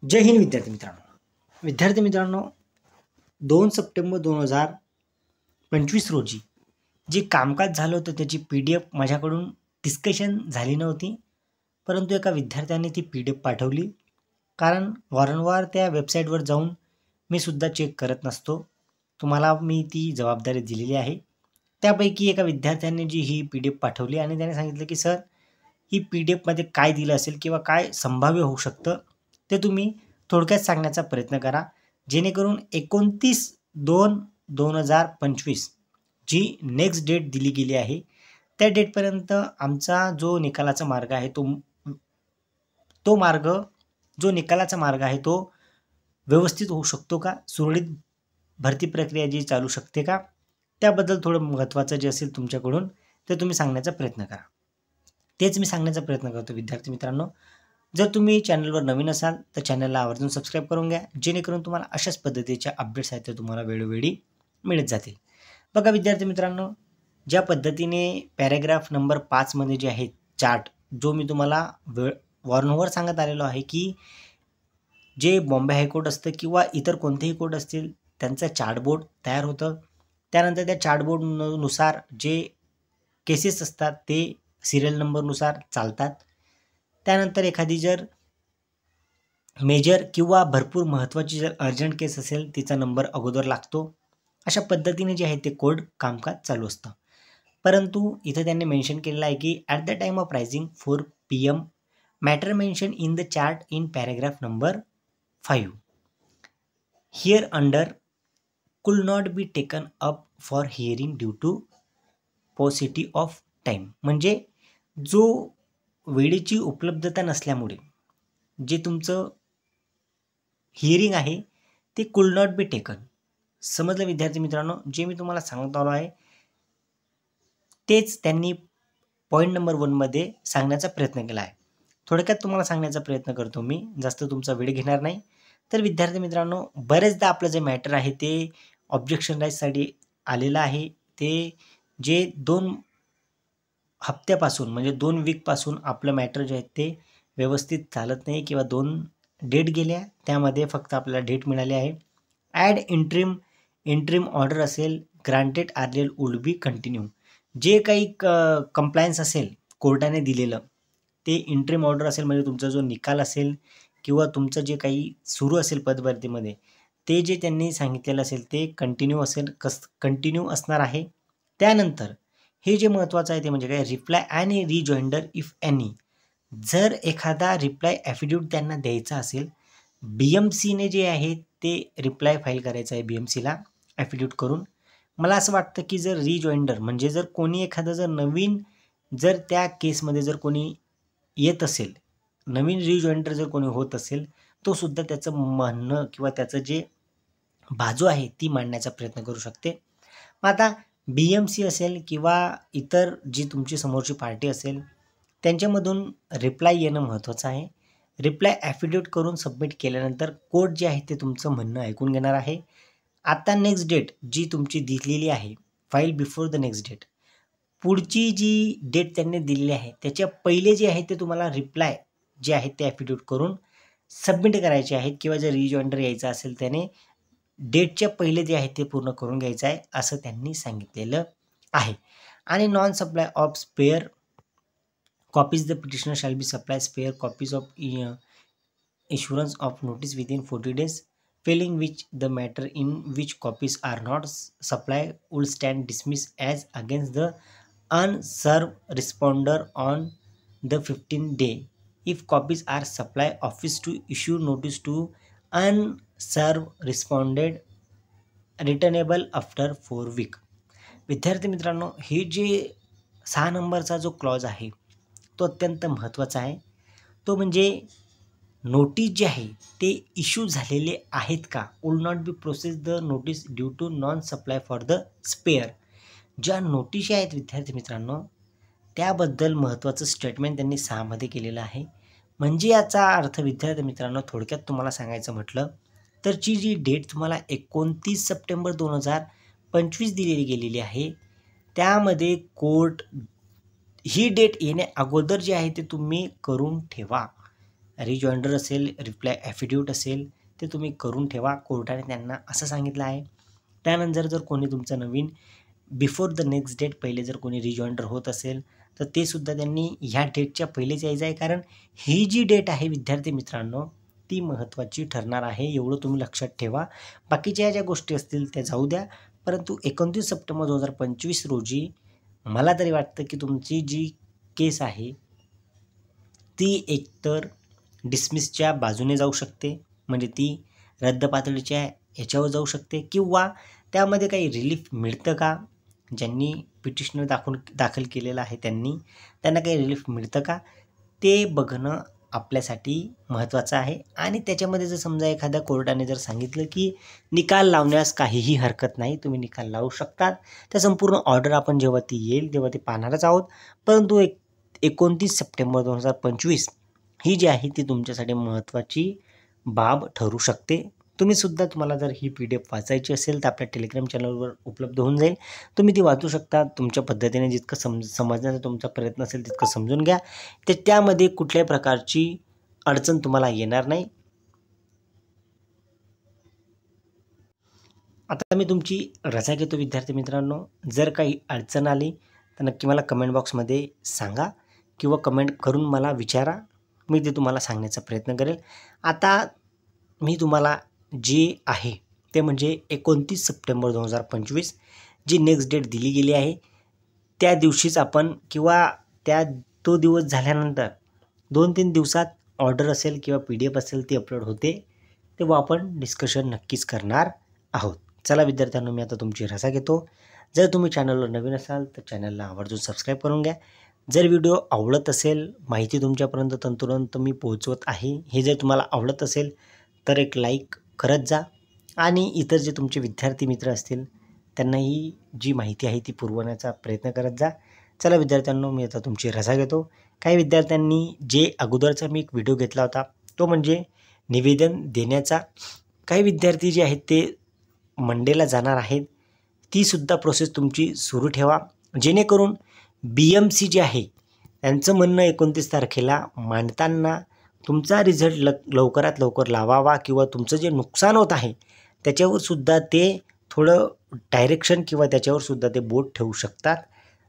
जय हिंद विद्यार्थी मित्रांनो 2 सप्टेंबर 2025 रोजी जे कामकाज झालं होतं त्याची PDF माझ्याकडून डिस्कशन झाली नव्हती, परंतु एका विद्यार्थ्याने ती PDF पाठवली. कारण वारंवार त्या वेबसाईटवर जाऊन मी सुद्धा चेक करत नसतो. तुम्हाला मी ती जबाबदारी दिलेली आहे. त्यापैकी एका विद्यार्थ्याने जी ही PDF पाठवली आणि त्याने सांगितलं की सर ही PDFमध्ये काय दिलं असेल किंवा काय संभाव्य होऊ शकतं ते तुम्ही थोडक्यात सांगण्याचा प्रयत्न करा, जेणेकरून 29/2/2025 जी नेक्स्ट डेट दिली गेली आहे त्या डेटपर्यंत आमचा जो निकालाचा मार्ग आहे तो व्यवस्थित होऊ शकतो का, सुरळीत भरती प्रक्रिया जी चालू शकते का, त्याबद्दल थोडं महत्त्वाचं जे असेल तुमच्याकडून ते तुम्ही सांगण्याचा प्रयत्न करा. तेच मी सांगण्याचा प्रयत्न करतो विद्यार्थी मित्रांनो. जर तुम्ही चॅनलवर नवीन असाल तर चॅनलला आवर्जून सबस्क्राईब करून घ्या, जेणेकरून तुम्हाला अशाच पद्धतीच्या अपडेट्स आहेत ते तुम्हाला वेळोवेळी मिळत जातील. बघा विद्यार्थी मित्रांनो, ज्या पद्धतीने पॅराग्राफ नंबर 5 मध्ये जे आहे चार्ट, जो मी तुम्हाला वारंवार सांगत आलेलो आहे की जे बॉम्बे हायकोर्ट असतं किंवा इतर कोणतेही कोर्ट असतील त्यांचं चार्टबोर्ड तयार होतं. त्यानंतर त्या चार्टबोर्डनुसार जे केसेस असतात ते सिरियल नंबरनुसार चालतात. त्यानंतर एखादी जर मेजर किंवा भरपूर महत्त्वाची जर अर्जंट केस असेल तिचा नंबर अगोदर लागतो. अशा पद्धतीने जे आहे ते कोर्ट कामकाज चालू असतं. परंतु इथं त्यांनी मेन्शन केलेलं आहे की at the time of raising 4 PM matter mention in the chart in paragraph number 5 hereunder could not be taken up for hearing due to paucity of time. म्हणजे जो वेळेची उपलब्धता नसल्यामुळे जे तुमचं हिअरिंग आहे ते कुल नॉट बी टेकन. समजलं विद्यार्थी मित्रांनो, जे मी तुम्हाला सांगत आलो आहे तेच त्यांनी पॉईंट नंबर 1 मध्ये सांगण्याचा प्रयत्न केला आहे. थोडक्यात तुम्हाला सांगण्याचा प्रयत्न करतो मी, जास्त तुमचा वेळ घेणार नाही. तर विद्यार्थी मित्रांनो, बरेचदा आपलं जे मॅटर आहे ते ऑब्जेक्शन राईजसाठी आलेलं आहे. ते जे 2 हप्त्यापासून म्हणजे 2 वीकपासून आपलं मॅटर जे आहे ते व्यवस्थित चालत नाही किंवा 2 डेट गेल्या, त्यामध्ये फक्त आपल्याला डेट मिळाली आहे. ॲड इंट्रीम ऑर्डर असेल granted earlier would be continue. जे काही कंप्लायन्स असेल कोर्टाने दिलेलं ते इंट्रीम ऑर्डर असेल, म्हणजे तुमचा जो निकाल असेल किंवा तुमचं जे काही सुरू असेल पदभरतीमध्ये ते जे त्यांनी सांगितलेलं असेल ते कंटिन्यू असणार आहे. त्यानंतर हे जे महत्त्वाचं आहे ते म्हणजे काय, reply and rejoinder if any. जर एखादा रिप्लाय ॲफिडेविट त्यांना द्यायचा असेल, BMCने जे आहे ते रिप्लाय फाईल करायचा आहे BMCला ॲफिडेविट करून. मला असं वाटतं की जर रिजॉइंडर म्हणजे जर कोणी एखादं जर नवीन जर त्या केसमध्ये जर कोणी येत असेल, नवीन रिजॉइंडर जर कोणी होत असेल, तो सुद्धा त्याचं म्हणणं किंवा त्याचं जे बाजू आहे ती मांडण्याचा प्रयत्न करू शकते. मग आता BMC असेल किंवा इतर जी तुमची समोरची पार्टी असेल त्यांच्यामधून रिप्लाय येणं महत्त्वाचं आहे. रिप्लाय ॲफिडेविट करून सबमिट केल्यानंतर कोर्ट जे आहे ते तुमचं म्हणणं ऐकून घेणार आहे. आता नेक्स्ट डेट जी तुमची दिलेली आहे, file before the next date, पुढची जी डेट त्यांनी दिलेली आहे त्याच्या पहिले जे आहे ते तुम्हाला रिप्लाय जे आहे ते ॲफिडेविट करून सबमिट करायचे आहेत किंवा जर रिजॉइंडर यायचा असेल त्याने डेटच्या पहिले जे आहे ते पूर्ण करून घ्यायचं आहे असं त्यांनी सांगितलेलं आहे. आणि non supply of spare copies the petitioner shall be supply spare copies of issuance of notice within 40 days, failing which the matter in which copies are not supplied will stand dismissed as against the unserved responder on the 15th day. If copies are supplied, office to issue notice to unserved responded returnable after 4 weeks. विद्यार्थी मित्रांनो, हे जे 6 नंबरचा जो clause आहे तो अत्यंत महत्त्वाचा आहे. तो म्हणजे नोटीस जे आहे ते इश्यू झालेले आहेत का, will not be process the notice due to non supply for the spare. ज्या नोटीस आहेत विद्यार्थी मित्रांनो त्याबद्दल महत्त्वाचं स्टेटमेंट त्यांनी 6 मध्ये केलेलं आहे. म्हणजे याचा अर्थ विद्यार्थी मित्रांनो थोडक्यात तुम्हाला सांगायचं म्हटलं तर जी डेट तुम्हाला 29 सप्टेंबर 2025 दिलेली गेलेली आहे त्यामध्ये कोर्ट ही डेट येण्या अगोदर जे आहे ते तुम्ही करून ठेवा. रिजॉइंडर असेल, रिप्लाय ॲफिडेविट असेल ते तुम्ही करून ठेवा. कोर्टाने त्यांना असं सांगितलं आहे. त्यानंतर जर कोणी तुमचं नवीन बिफोर द नेक्स्ट डेट पहिले जर कोणी रिजॉइंडर होत असेल तर ते सुद्धा त्यांनी ह्या डेटच्या पहिलेच यायचं आहे, कारण ही जी डेट आहे विद्यार्थी मित्रांनो ती महत्त्वाची ठरणार आहे. एवढं तुम्ही लक्षात ठेवा. बाकीच्या ज्या गोष्टी असतील त्या जाऊ द्या, परंतु 29 सप्टेंबर 2025 रोजी मला तरी वाटतं की तुमची जी केस आहे ती एकतर डिसमिसच्या बाजूने जाऊ शकते, म्हणजे ती रद्दबातलीच्या ह्याच्यावर जाऊ शकते, किंवा त्यामध्ये काही रिलीफ मिळतं का, ज्यांनी पिटिशनर दाखल केलेलं आहे त्यांना काही रिलीफ मिळतं का ते बघणं आपल्यासाठी महत्त्वाचं आहे. आणि त्याच्यामध्ये जर समजा एखाद्या कोर्टाने जर सांगितलं की निकाल लावण्यास काहीही हरकत नाही, तुम्ही निकाल लावू शकतात, त्या संपूर्ण ऑर्डर आपण जेव्हा ती येईल तेव्हा ते पाहणारच आहोत. परंतु 29 सप्टेंबर 2025 ही जी आहे ती तुमच्यासाठी महत्त्वाची बाब ठरू शकते. तुम्हाला जर ही PDF वाचायची असेल तर आपल्या टेलिग्राम चॅनलवर उपलब्ध होऊन जाईल. तुम्ही ती वाचू शकता. तुमच्या पद्धतीने जितकं समजण्याचा तुमचा प्रयत्न असेल तितकं समजून घ्या. त्यामध्ये कुठल्याही प्रकारची अडचण तुम्हाला येणार नाही. आता मी तुमची रजा घेतो विद्यार्थी मित्रांनो. जर काही अडचण आली तर नक्की मला कमेंट बॉक्समध्ये सांगा किंवा कमेंट करून मला विचारा. मी ते तुम्हाला सांगण्याचा प्रयत्न करेल. आता मी तुम्हाला जे आहे ते म्हणजे 29 सप्टेंबर 2025 जी नेक्स्ट डेट दिली गेली आहे त्या दिवशीच आपण किंवा तो दिवस झाल्यानंतर 2-3 दिवसात ऑर्डर असेल किंवा PDF असेल ती अपलोड होते, तेव्हा आपण डिस्कशन नक्कीच करणार आहोत. चला विद्यार्थ्यांनो, मी आता तुमची रजा घेतो. जर तुम्ही चॅनलवर नवीन असाल तर चॅनलला आवर्जून सबस्क्राईब करून घ्या. जर व्हिडिओ आवडत असेल, माहिती तुमच्यापर्यंत तंतोतंत मी पोहोचवत आहे, हे जर तुम्हाला आवडत असेल तर एक लाईक करत जा आणि इतर जे तुमचे विद्यार्थी मित्र असतील त्यांनाही जी माहिती आहे ती पुरवण्याचा प्रयत्न करत जा. चला विद्यार्थ्यांनो, मी आता तुमची रजा घेतो. काही विद्यार्थ्यांनी जे अगोदरचा मी एक व्हिडिओ घेतला होता तो म्हणजे निवेदन देण्याचा, काही विद्यार्थी जे आहेत ते मंडेला जाणार आहेत, तीसुद्धा प्रोसेस तुमची सुरू ठेवा, जेणेकरून BMC जे आहे त्यांचं म्हणणं 29 तारखेला मांडताना तुमचा रिझल्ट लवकरात लवकर लावावा किंवा तुमचं जे नुकसान होत आहे त्याच्यावर सुद्धा ते थोडं डायरेक्शन किंवा त्याच्यावर सुद्धा ते बोट ठेवू शकतात.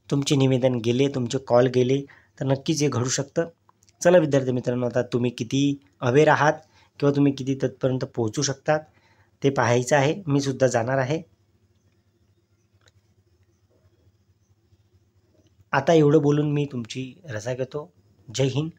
तुमचे निवेदन गेले, तुमचे कॉल गेले तर नक्कीच हे घडू शकतं. चला विद्यार्थी मित्रांनो, आता तुम्ही किती अवेअर आहात किंवा तुम्ही किती तिथपर्यंत पोहोचू शकतात ते पाहायचं आहे. मी सुद्धा जाणार आहे. आता एवढं बोलून मी तुमची रजा घेतो. जय हिंद.